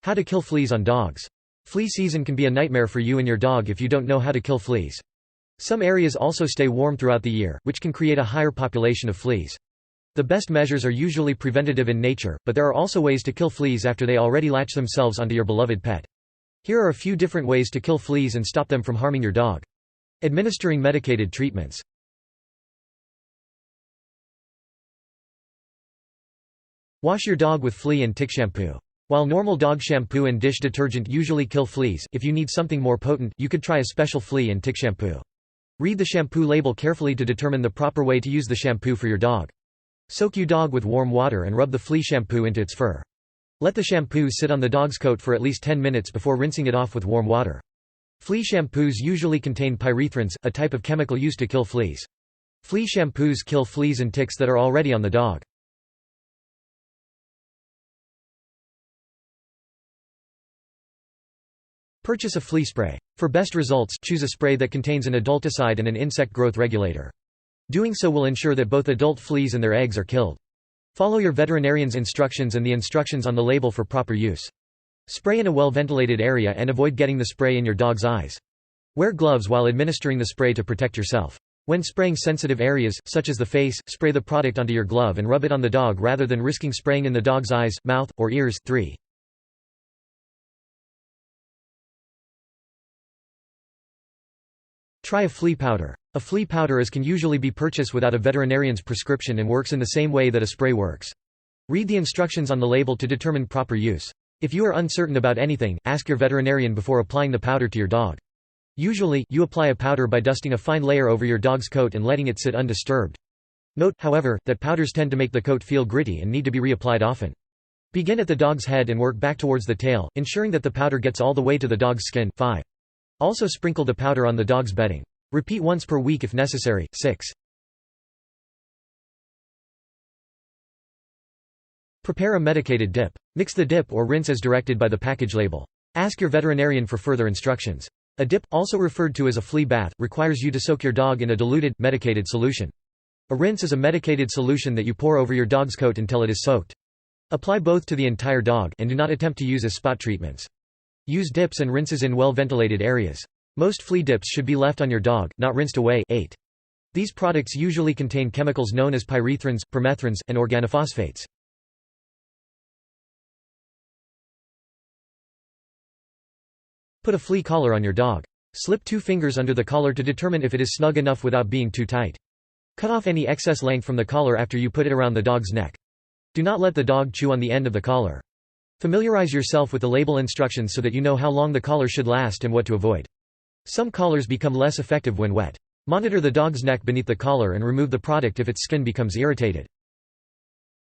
How to kill fleas on dogs. Flea season can be a nightmare for you and your dog if you don't know how to kill fleas. Some areas also stay warm throughout the year, which can create a higher population of fleas. The best measures are usually preventative in nature, but there are also ways to kill fleas after they already latch themselves onto your beloved pet. Here are a few different ways to kill fleas and stop them from harming your dog. Administering medicated treatments. Wash your dog with flea and tick shampoo. While normal dog shampoo and dish detergent usually kill fleas, if you need something more potent, you could try a special flea and tick shampoo. Read the shampoo label carefully to determine the proper way to use the shampoo for your dog. Soak your dog with warm water and rub the flea shampoo into its fur. Let the shampoo sit on the dog's coat for at least 10 minutes before rinsing it off with warm water. Flea shampoos usually contain pyrethrins, a type of chemical used to kill fleas. Flea shampoos kill fleas and ticks that are already on the dog. Purchase a flea spray. For best results, choose a spray that contains an adulticide and an insect growth regulator. Doing so will ensure that both adult fleas and their eggs are killed. Follow your veterinarian's instructions and the instructions on the label for proper use. Spray in a well-ventilated area and avoid getting the spray in your dog's eyes. Wear gloves while administering the spray to protect yourself. When spraying sensitive areas, such as the face, spray the product onto your glove and rub it on the dog rather than risking spraying in the dog's eyes, mouth, or ears. 3. Try a flea powder. A flea powder can usually be purchased without a veterinarian's prescription and works in the same way that a spray works. Read the instructions on the label to determine proper use. If you are uncertain about anything, ask your veterinarian before applying the powder to your dog. Usually, you apply a powder by dusting a fine layer over your dog's coat and letting it sit undisturbed. Note, however, that powders tend to make the coat feel gritty and need to be reapplied often. Begin at the dog's head and work back towards the tail, ensuring that the powder gets all the way to the dog's skin. 5. Also sprinkle the powder on the dog's bedding. Repeat once per week if necessary. 6. Prepare a medicated dip. Mix the dip or rinse as directed by the package label. Ask your veterinarian for further instructions. A dip, also referred to as a flea bath, requires you to soak your dog in a diluted, medicated solution. A rinse is a medicated solution that you pour over your dog's coat until it is soaked. Apply both to the entire dog, and do not attempt to use as spot treatments. Use dips and rinses in well-ventilated areas. Most flea dips should be left on your dog, not rinsed away. 8. These products usually contain chemicals known as pyrethrins, permethrins, and organophosphates. Put a flea collar on your dog. Slip 2 fingers under the collar to determine if it is snug enough without being too tight. Cut off any excess length from the collar after you put it around the dog's neck. Do not let the dog chew on the end of the collar. Familiarize yourself with the label instructions so that you know how long the collar should last and what to avoid. Some collars become less effective when wet. Monitor the dog's neck beneath the collar and remove the product if its skin becomes irritated.